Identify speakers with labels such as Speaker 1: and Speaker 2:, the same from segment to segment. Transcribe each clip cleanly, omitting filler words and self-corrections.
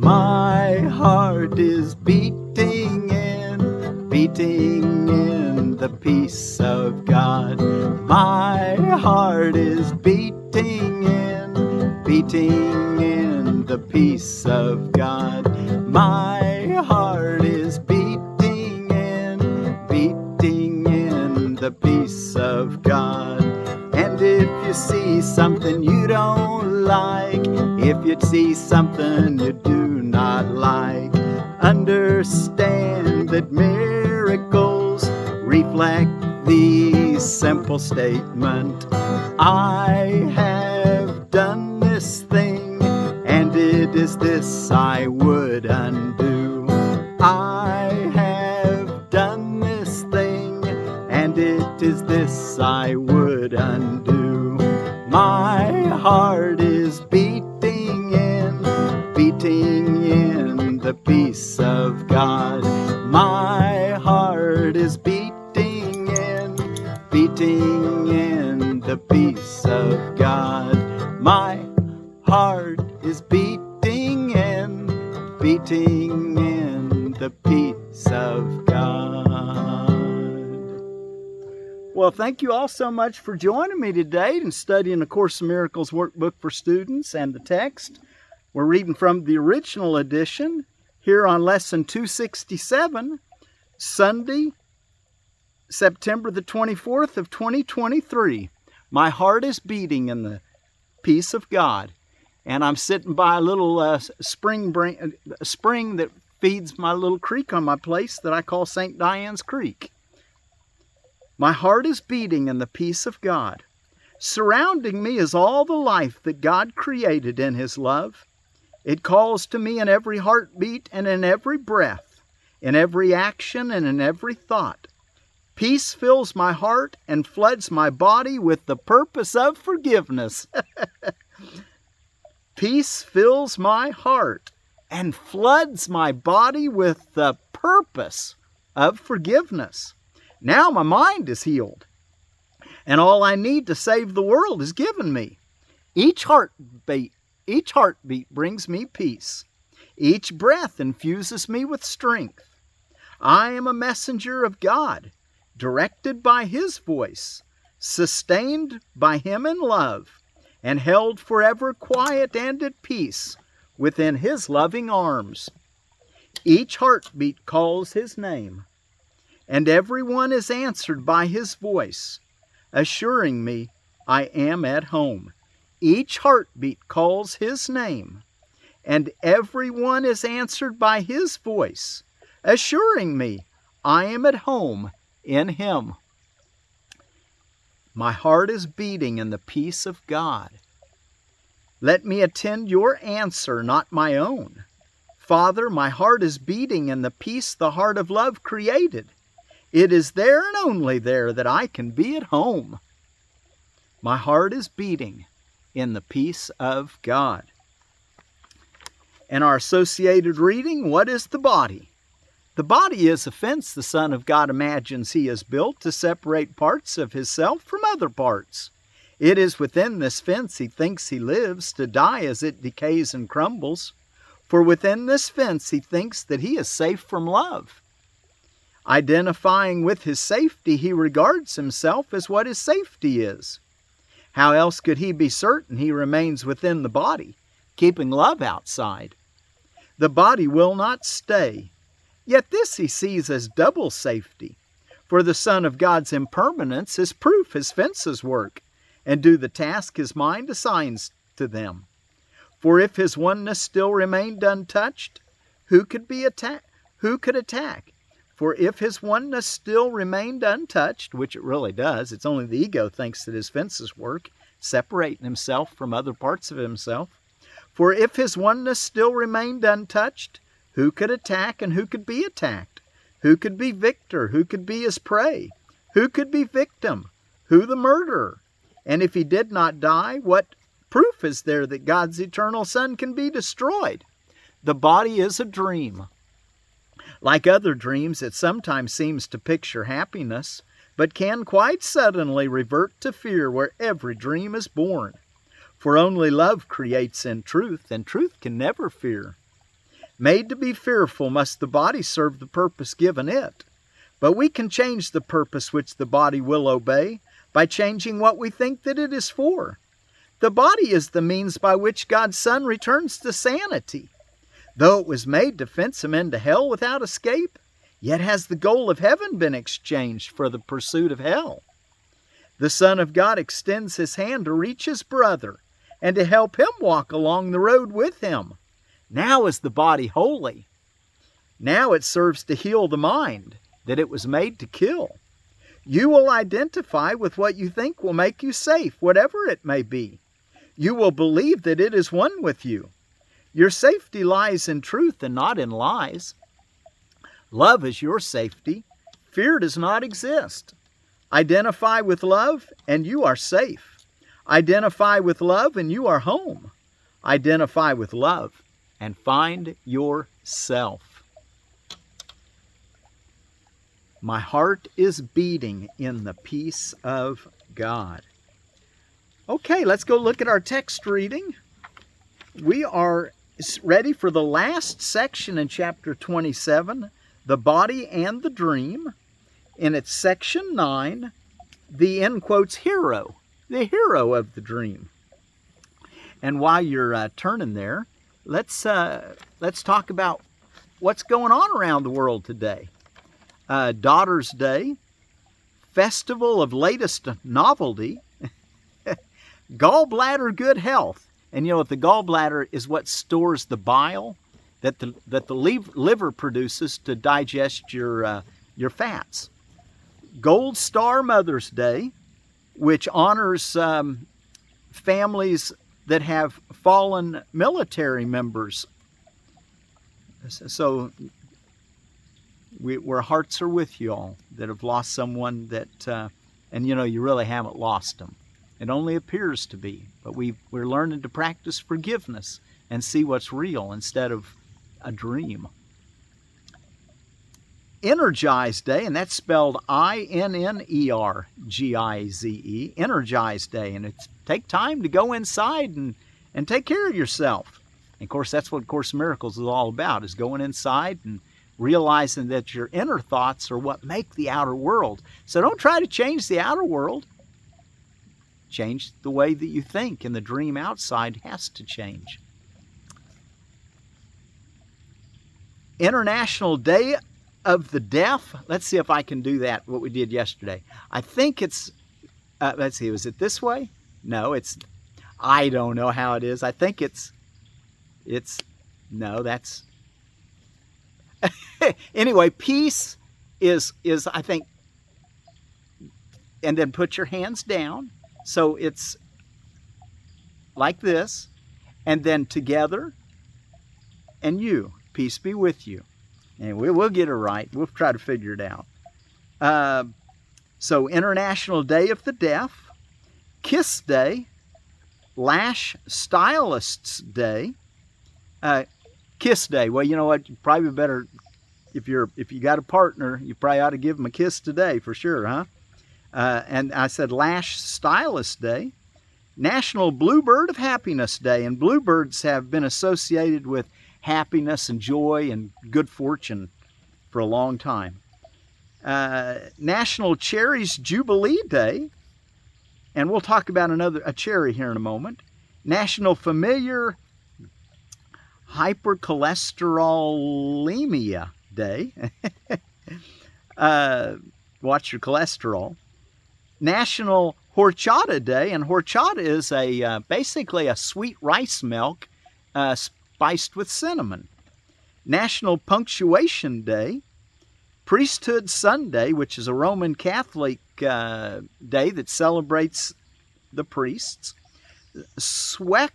Speaker 1: My heart is beating in the peace of God. My heart is beating in the peace of God. My heart is beating in the peace of God. And if you see something you don't like, if you see something you do not like, understand that miracles reflect the simple statement, I have done this thing, and it is this I would undo. I have done this thing, and it is this I would undo. My heart is beating in the peace of God. My heart is beating in the peace of God. My heart is beating in the peace of God. Well, thank you all so much for joining me today and studying the Course in Miracles workbook for students and the text. We're reading from the original edition here on Lesson 267, Sunday, September the 24th of 2023. My heart is beating in the peace of God. And I'm sitting by a little spring that feeds my little creek on my place that I call St. Diane's Creek. My heart is beating in the peace of God. Surrounding me is all the life that God created in His love. It calls to me in every heartbeat and in every breath, in every action and in every thought. Peace fills my heart and floods my body with the purpose of forgiveness. Peace fills my heart and floods my body with the purpose of forgiveness. Now my mind is healed, and all I need to save the world is given me. Each heartbeat brings me peace. Each breath infuses me with strength. I am a messenger of God, directed by His voice, sustained by Him in love, and held forever quiet and at peace within His loving arms. Each heartbeat calls His name, and everyone is answered by His voice, assuring me I am at home. Each heartbeat calls His name, and everyone is answered by His voice, assuring me I am at home in Him. My heart is beating in the peace of God. Let me attend your answer, not my own. Father, my heart is beating in the peace the heart of love created. It is there and only there that I can be at home. My heart is beating in the peace of God. And our associated reading, what is the body? The body is a fence the Son of God imagines He has built to separate parts of Himself from other parts. It is within this fence He thinks He lives, to die as it decays and crumbles. For within this fence He thinks that He is safe from love. Identifying with His safety, He regards Himself as what His safety is. How else could He be certain He remains within the body, keeping love outside? The body will not stay. Yet this He sees as double safety. For the Son of God's impermanence is proof His fences work, and do the task His mind assigns to them. For if His oneness still remained untouched, who could attack? For if His oneness still remained untouched, which it really does, it's only the ego thinks that His fences work, separating Himself from other parts of Himself. For if His oneness still remained untouched, who could attack and who could be attacked? Who could be victor? Who could be His prey? Who could be victim? Who the murderer? And if He did not die, what proof is there that God's eternal Son can be destroyed? The body is a dream. Like other dreams, it sometimes seems to picture happiness, but can quite suddenly revert to fear where every dream is born. For only love creates in truth, and truth can never fear. Made to be fearful, must the body serve the purpose given it. But we can change the purpose which the body will obey by changing what we think that it is for. The body is the means by which God's Son returns to sanity. Though it was made to fence him into hell without escape, yet has the goal of heaven been exchanged for the pursuit of hell. The Son of God extends his hand to reach his brother and to help him walk along the road with him. Now is the body holy. Now it serves to heal the mind that it was made to kill. You will identify with what you think will make you safe, whatever it may be. You will believe that it is one with you. Your safety lies in truth and not in lies. Love is your safety. Fear does not exist. Identify with love and you are safe. Identify with love and you are home. Identify with love and find yourself. My heart is beating in the peace of God. Okay, let's go look at our text reading. We are ready for the last section in chapter 27, the body and the dream. In its section 9, the, in quotes, hero, the hero of the dream. And while you're turning there, let's talk about what's going on around the world today. Daughter's Day, Festival of Latest Novelty, Gallbladder Good Health. And you know, the gallbladder is what stores the bile that the liver produces to digest your fats. Gold Star Mother's Day, which honors families that have fallen military members. So our hearts are with you all that have lost someone that, and you know, you really haven't lost them. It only appears to be, but we're learning to practice forgiveness and see what's real instead of a dream. Energize Day, and that's spelled I-N-N-E-R-G-I-Z-E, Energize Day, and it's take time to go inside and take care of yourself. And of course, that's what Course in Miracles is all about, is going inside and realizing that your inner thoughts are what make the outer world. So don't try to change the outer world. Change the way that you think, and the dream outside has to change. International Day of the Deaf. Let's see if I can do that, what we did yesterday. I think it's, let's see, was it this way? No, it's, I don't know how it is. I think it's, no, that's, anyway, peace is I think, and then put your hands down. So it's like this, and then together, and you, peace be with you. And we'll get it right. We'll try to figure it out. So International Day of the Deaf, Kiss Day, Lash Stylists Day, Kiss Day. Well, you know what? You probably better, if you got a partner, you probably ought to give them a kiss today for sure, huh? And I said Lash Stylist Day, National Bluebird of Happiness Day, and bluebirds have been associated with happiness and joy and good fortune for a long time. National Cherries Jubilee Day, and we'll talk about a cherry here in a moment. National Familiar Hypercholesterolemia Day. Watch your cholesterol. National Horchata Day, and horchata is basically a sweet rice milk spiced with cinnamon. National Punctuation Day, Priesthood Sunday, which is a Roman Catholic day that celebrates the priests. Swinfelder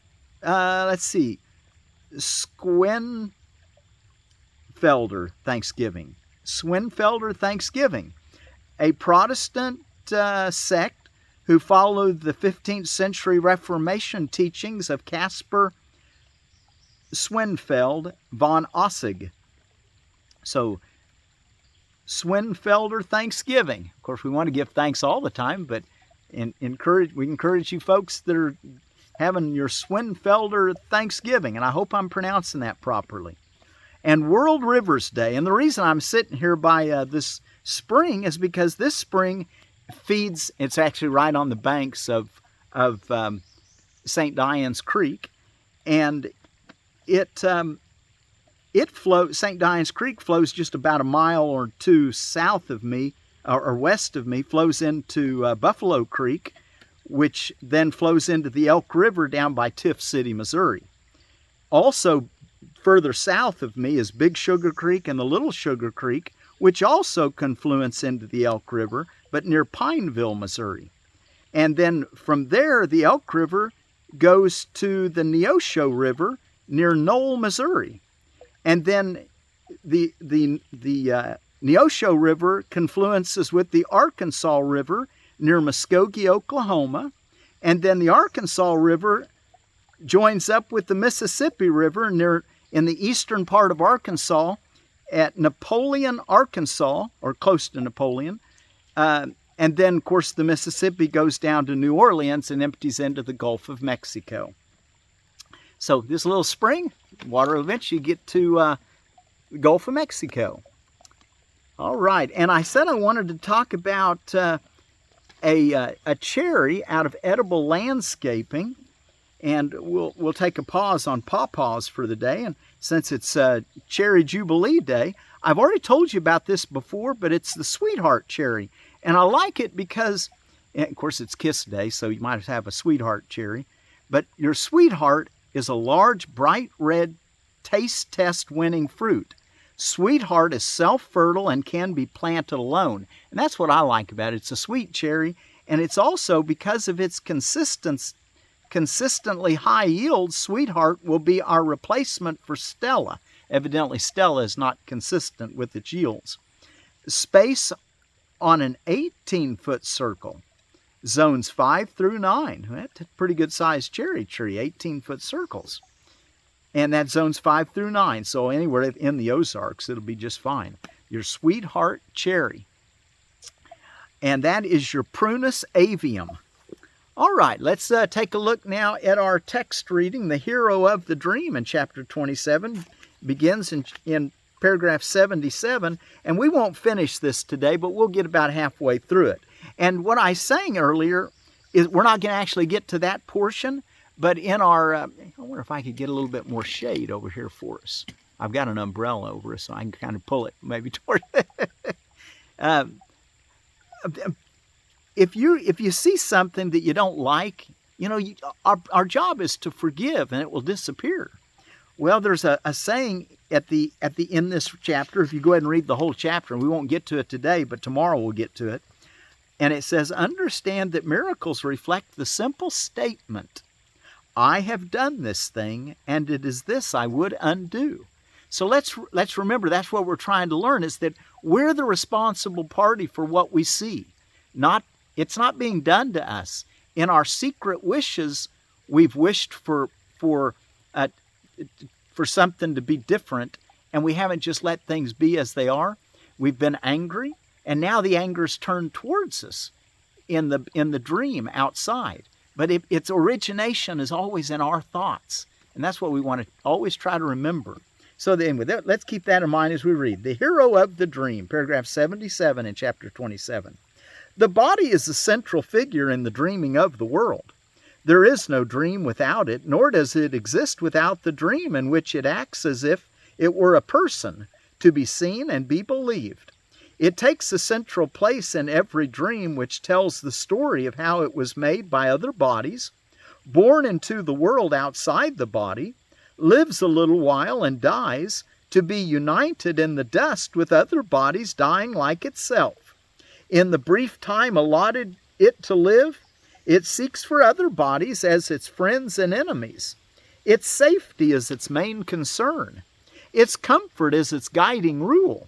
Speaker 1: Thanksgiving. Swinfelder Thanksgiving, a Protestant sect who followed the 15th century Reformation teachings of Caspar Swinfeld von Ossig. So, Swinfelder Thanksgiving. Of course, we want to give thanks all the time, but we encourage you folks that are having your Swinfelder Thanksgiving, and I hope I'm pronouncing that properly. and World Rivers Day. And the reason I'm sitting here by this spring is because this spring feeds, it's actually right on the banks of St. Diane's Creek, and it flows. St. Diane's Creek flows just about a mile or two south of me, or west of me, flows into Buffalo Creek, which then flows into the Elk River down by Tiff City, Missouri. Also, further south of me is Big Sugar Creek and the Little Sugar Creek, which also confluence into the Elk River, but near Pineville, Missouri. And then from there, the Elk River goes to the Neosho River near Knoll, Missouri. And then the Neosho River confluences with the Arkansas River near Muskogee, Oklahoma. And then the Arkansas River joins up with the Mississippi River in the eastern part of Arkansas at Napoleon, Arkansas, or close to Napoleon. And then, of course, the Mississippi goes down to New Orleans and empties into the Gulf of Mexico. So this little spring, water will eventually get to the Gulf of Mexico. All right, and I said I wanted to talk about a cherry out of edible landscaping, and we'll take a pause on pawpaws for the day. And since it's Cherry Jubilee Day, I've already told you about this before, but it's the Sweetheart cherry, and I like it because, of course, it's Kiss Day, so you might have a Sweetheart cherry, but your Sweetheart is a large, bright red, taste test winning fruit. Sweetheart is self-fertile and can be planted alone. And that's what I like about it. It's a sweet cherry, and it's also, because of its consistently high yield, Sweetheart will be our replacement for Stella. Evidently, Stella is not consistent with its yields. Space on an 18-foot circle. Zones 5 through 9. That's a pretty good sized cherry tree, 18-foot circles. And that's zones 5 through 9. So anywhere in the Ozarks, it'll be just fine. Your Sweetheart cherry. And that is your Prunus avium. All right, let's take a look now at our text reading. The hero of the dream in chapter 27 begins in paragraph 77. And we won't finish this today, but we'll get about halfway through it. And what I sang earlier is we're not going to actually get to that portion, but in our, I wonder if I could get a little bit more shade over here for us. I've got an umbrella over us, so I can kind of pull it maybe toward if you see something that you don't like, our job is to forgive, and it will disappear. Well, there's a saying in this chapter. If you go ahead and read the whole chapter, and we won't get to it today, but tomorrow we'll get to it. And it says, understand that miracles reflect the simple statement, I have done this thing, and it is this I would undo. So let's remember, that's what we're trying to learn, is that we're the responsible party for what we see. It's not being done to us. In our secret wishes, we've wished for something to be different, and we haven't just let things be as they are. We've been angry. And now the anger's turned towards us in the dream outside. But its origination is always in our thoughts. And that's what we want to always try to remember. So anyway, let's keep that in mind as we read. The hero of the dream, paragraph 77 in chapter 27. The body is the central figure in the dreaming of the world. There is no dream without it, nor does it exist without the dream, in which it acts as if it were a person, to be seen and be believed. It takes a central place in every dream, which tells the story of how it was made by other bodies, born into the world outside the body, lives a little while and dies, to be united in the dust with other bodies dying like itself. In the brief time allotted it to live, it seeks for other bodies as its friends and enemies. Its safety is its main concern. Its comfort is its guiding rule.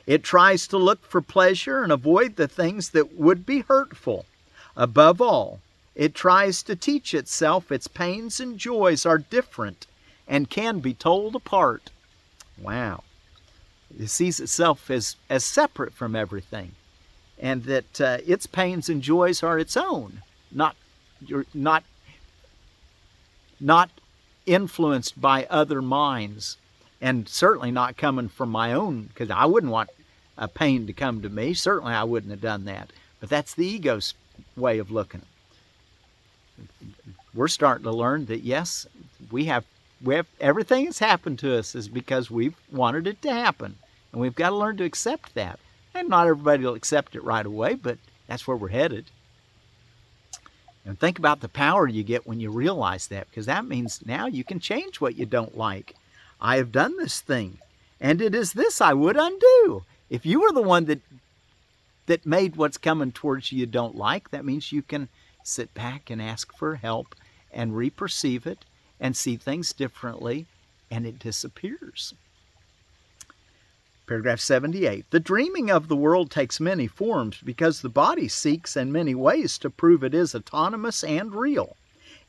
Speaker 1: It tries to look for pleasure and avoid the things that would be hurtful. Above all, it tries to teach itself its pains and joys are different and can be told apart. Wow. It sees itself as separate from everything, and that its pains and joys are its own, not influenced by other minds and certainly not coming from my own, because I wouldn't want a pain to come to me. Certainly I wouldn't have done that. But that's the ego's way of looking. We're starting to learn that, yes, we have everything that's happened to us is because we've wanted it to happen. And we've got to learn to accept that. And not everybody will accept it right away, but that's where we're headed. And think about the power you get when you realize that, because that means now you can change what you don't like. I have done this thing, and it is this I would undo. If you were the one that made what's coming towards you don't like, that means you can sit back and ask for help and reperceive it and see things differently, and it disappears. Paragraph 78. The dreaming of the world takes many forms because the body seeks in many ways to prove it is autonomous and real.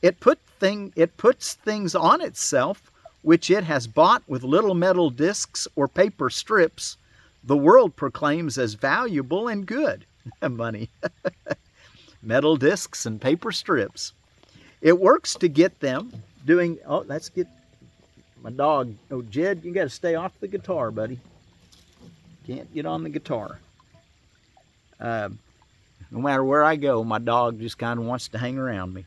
Speaker 1: It puts things on itself which it has bought with little metal discs or paper strips the world proclaims as valuable and good. Money. Metal discs and paper strips. It works to get them doing... Oh, let's get my dog. Oh, Jed, you got to stay off the guitar, buddy. Can't get on the guitar. No matter where I go, my dog just kind of wants to hang around me.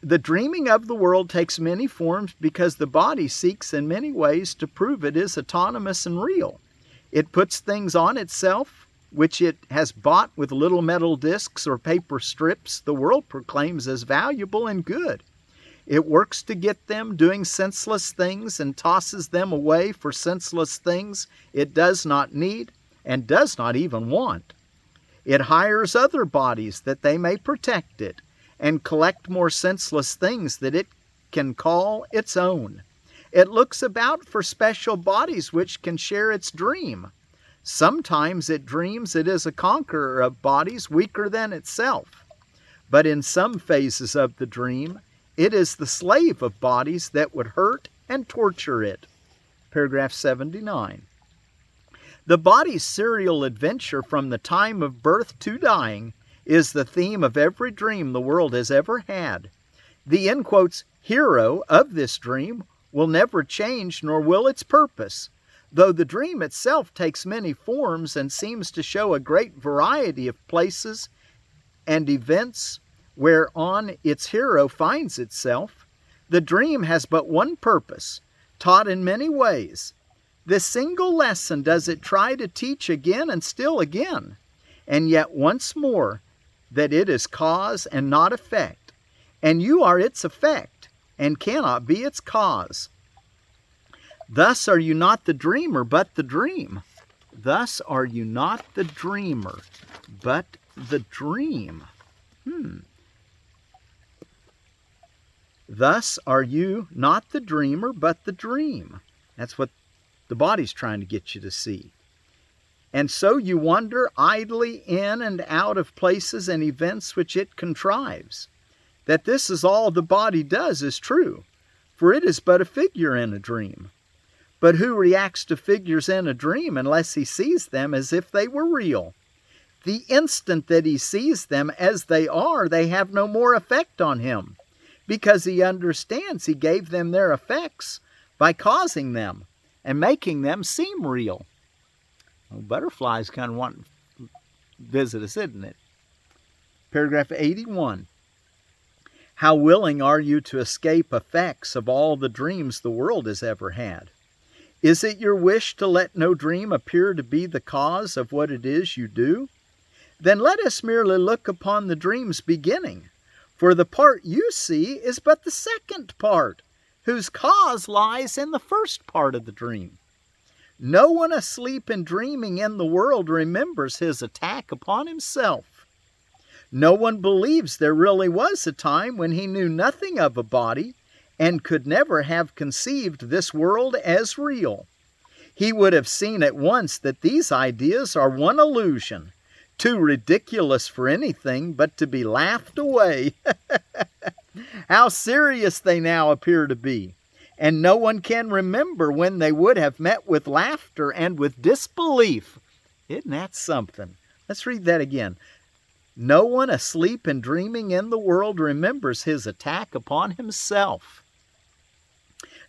Speaker 1: The dreaming of the world takes many forms because the body seeks in many ways to prove it is autonomous and real. It puts things on itself which it has bought with little metal discs or paper strips the world proclaims as valuable and good. It works to get them doing senseless things and tosses them away for senseless things it does not need and does not even want. It hires other bodies that they may protect it and collect more senseless things that it can call its own. It looks about for special bodies which can share its dream. Sometimes it dreams it is a conqueror of bodies weaker than itself. But in some phases of the dream, it is the slave of bodies that would hurt and torture it. Paragraph 79. The body's serial adventure from the time of birth to dying is the theme of every dream the world has ever had. The, in quotes, hero of this dream will never change, nor will its purpose. Though the dream itself takes many forms and seems to show a great variety of places and events whereon its hero finds itself, the dream has but one purpose, taught in many ways. This single lesson does it try to teach again and still again, and yet once more, that it is cause and not effect, and you are its effect, and cannot be its cause. Thus are you not the dreamer, but the dream. Thus are you not the dreamer, but the dream. Thus are you not the dreamer, but the dream. That's what the body's trying to get you to see. And so you wander idly in and out of places and events which it contrives. That this is all the body does is true, for it is but a figure in a dream. But who reacts to figures in a dream unless he sees them as if they were real? The instant that he sees them as they are, they have no more effect on him, because he understands he gave them their effects by causing them and making them seem real. Well, butterflies kind of want to visit us, isn't it? Paragraph 81. How willing are you to escape effects of all the dreams the world has ever had? Is it your wish to let no dream appear to be the cause of what it is you do? Then let us merely look upon the dream's beginning, for the part you see is but the second part, whose cause lies in the first part of the dream. No one asleep and dreaming in the world remembers his attack upon himself. No one believes there really was a time when he knew nothing of a body and could never have conceived this world as real. He would have seen at once that these ideas are one illusion, too ridiculous for anything but to be laughed away. How serious they now appear to be, and no one can remember when they would have met with laughter and with disbelief. Isn't that something? Let's read that again. No one asleep and dreaming in the world remembers his attack upon himself.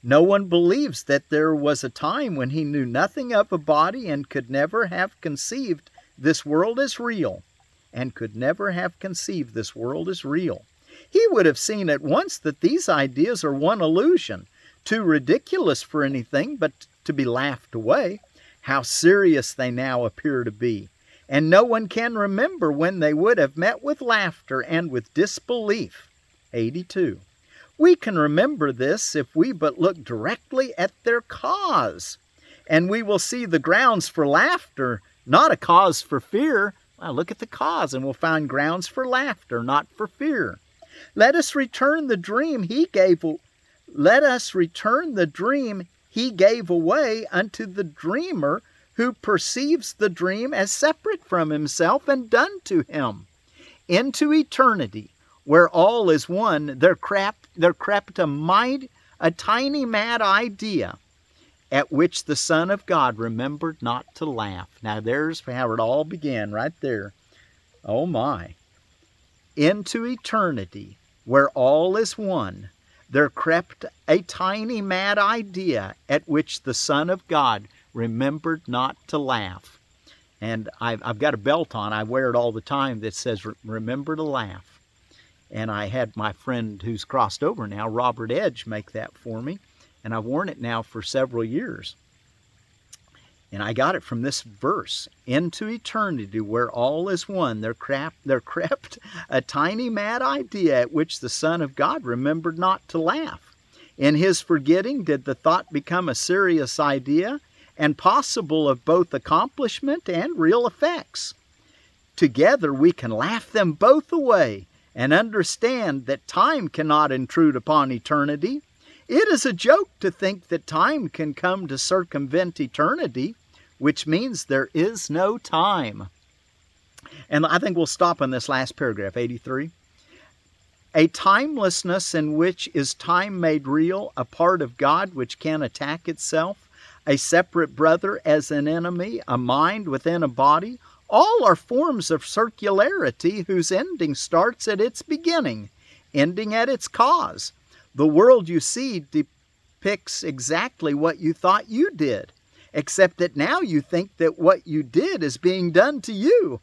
Speaker 1: No one believes that there was a time when he knew nothing of a body and could never have conceived this world as real. And could never have conceived this world as real. He would have seen at once that these ideas are one illusion, too ridiculous for anything but to be laughed away. How serious they now appear to be. And no one can remember when they would have met with laughter and with disbelief. 82. We can remember this if we but look directly at their cause. And we will see the grounds for laughter, not a cause for fear. Well, look at the cause and we'll find grounds for laughter, not for fear. Let us return the dream he gave away unto the dreamer, who perceives the dream as separate from himself and done to him. Into eternity, where all is one, there crept a tiny mad idea, at which the Son of God remembered not to laugh. Now there's how it all began, right there. Oh my. Into eternity, where all is one, there crept a tiny mad idea, at which the Son of God remembered not to laugh. And I've got a belt on, I wear it all the time, that says, remember to laugh. And I had my friend who's crossed over now, Robert Edge, make that for me. And I've worn it now for several years. And I got it from this verse. Into eternity, where all is one, there crept a tiny mad idea, at which the Son of God remembered not to laugh. In his forgetting did the thought become a serious idea, and possible of both accomplishment and real effects. Together we can laugh them both away, and understand that time cannot intrude upon eternity. It is a joke to think that time can come to circumvent eternity, which means there is no time. And I think we'll stop on this last paragraph, 83. A timelessness in which is time made real, a part of God which can attack itself, a separate brother as an enemy, a mind within a body, all are forms of circularity whose ending starts at its beginning, ending at its cause. The world you see depicts exactly what you thought you did, except that now you think that what you did is being done to you.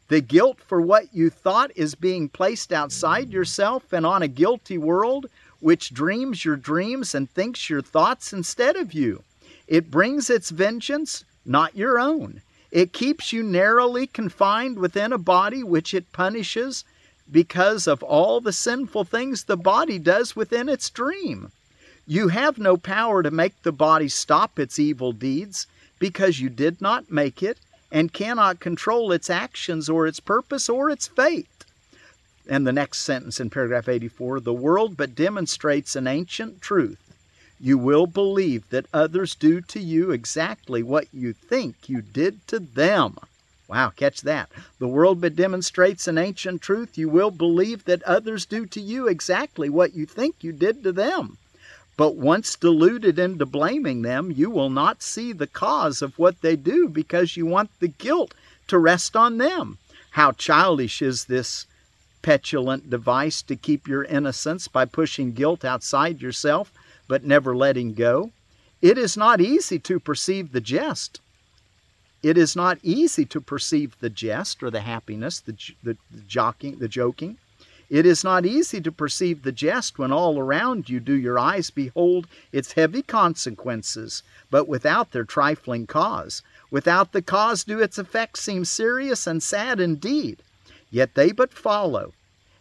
Speaker 1: The guilt for what you thought is being placed outside yourself and on a guilty world, which dreams your dreams and thinks your thoughts instead of you. It brings its vengeance, not your own. It keeps you narrowly confined within a body which it punishes because of all the sinful things the body does within its dream. You have no power to make the body stop its evil deeds because you did not make it and cannot control its actions or its purpose or its fate. And the next sentence in paragraph 84, the world but demonstrates an ancient truth. You will believe that others do to you exactly what you think you did to them. Wow, catch that. The world but demonstrates an ancient truth. You will believe that others do to you exactly what you think you did to them. But once deluded into blaming them, you will not see the cause of what they do because you want the guilt to rest on them. How childish is this petulant device to keep your innocence by pushing guilt outside yourself, but never letting go. It is not easy to perceive the jest. It is not easy to perceive the jest or the happiness, the joking. It is not easy to perceive the jest when all around you do your eyes behold its heavy consequences, but without their trifling cause. Without the cause do its effects seem serious and sad indeed. Yet they but follow,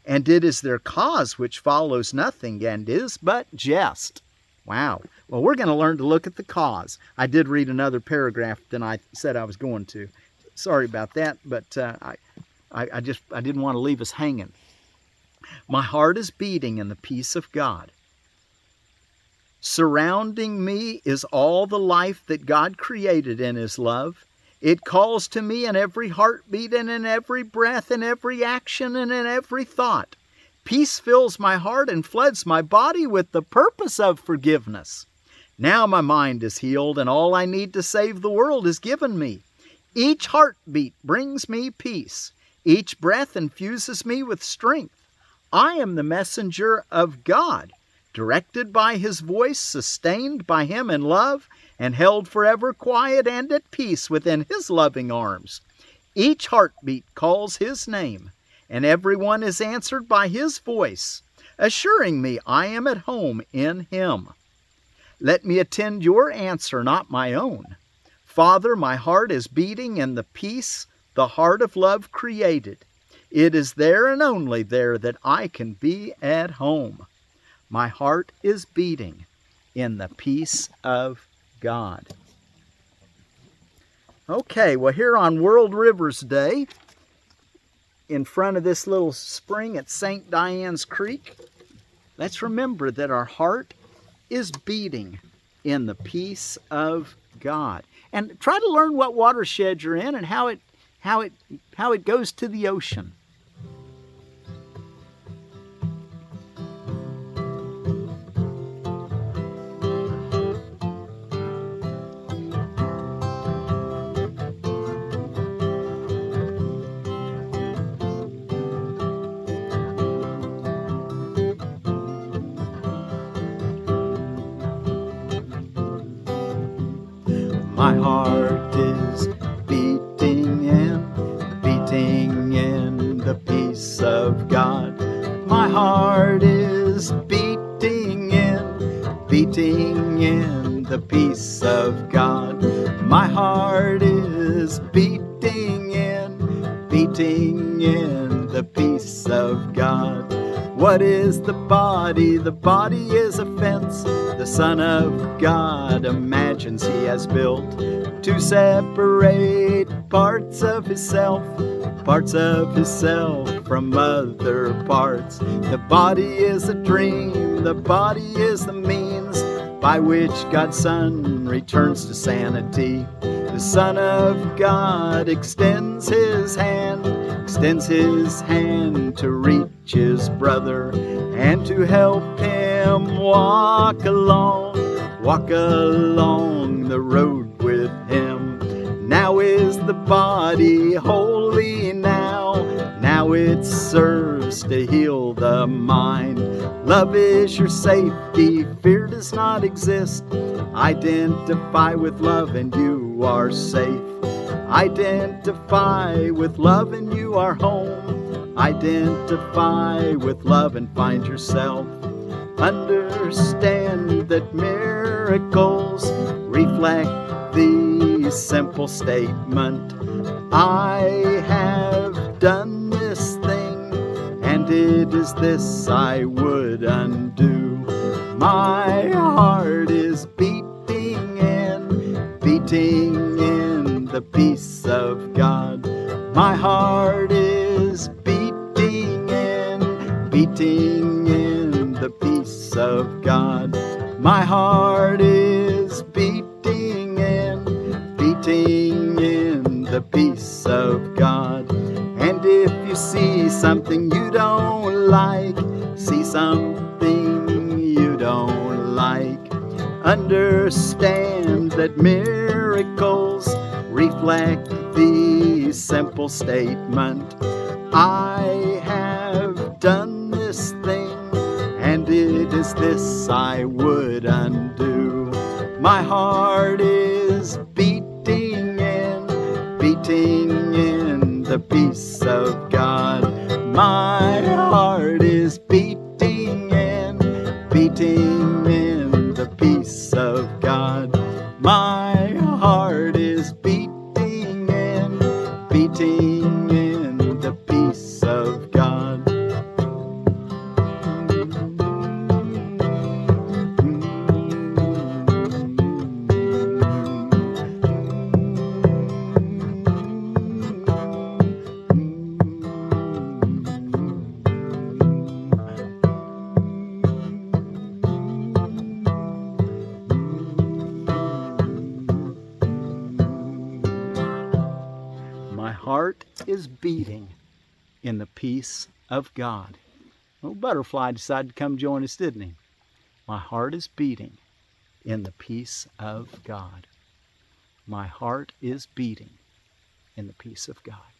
Speaker 1: and it is their cause which follows nothing and is but jest. Wow. Well, we're going to learn to look at the cause. I did read another paragraph than I said I was going to. Sorry about that, but I didn't want to leave us hanging. My heart is beating in the peace of God. Surrounding me is all the life that God created in His love. It calls to me in every heartbeat and in every breath, in every action and in every thought. Peace fills my heart and floods my body with the purpose of forgiveness. Now my mind is healed and all I need to save the world is given me. Each heartbeat brings me peace. Each breath infuses me with strength. I am the messenger of God, directed by His voice, sustained by Him in love, and held forever quiet and at peace within His loving arms. Each heartbeat calls His name, and everyone is answered by His voice, assuring me I am at home in Him. Let me attend your answer, not my own. Father, my heart is beating in the peace the heart of love created. It is there and only there that I can be at home. My heart is beating in the peace of God. Okay, well, here on World Rivers Day, in front of this little spring at St. Diane's Creek, let's remember that our heart is beating in the peace of God. And try to learn what watershed you're in and how it goes to the ocean. My heart is beating in the peace of God. My heart is beating in the peace of God. My heart is beating in the peace of God. What is the body? The body is a fence the Son of God imagines He has built to separate parts of Himself from other parts. The body is a dream, the body is the means by which God's Son returns to sanity. The Son of God extends His hand to reach His brother and to help him walk along the road with Him. Now is the body holy now it serves to heal the mind. Love is your safety, fear does not exist. Identify with love and you are safe. Identify with love and you are home. Identify with love and find yourself. Understand that miracles reflect the simple statement, I have done this thing, and it is this I would undo. My heart is beating in the peace of God. My heart is beating in the peace of God. My heart is beating in the peace of God. And if you see something you don't like, understand that miracles reflect the simple statement, I have done this thing, and it is this I would undo. My heart is beating in the peace of God. My heart is beating in the peace of God. My heart is beating in the peace of God. My heart is beating in the peace of God. Little butterfly decided to come join us, didn't he? My heart is beating in the peace of God. My heart is beating in the peace of God.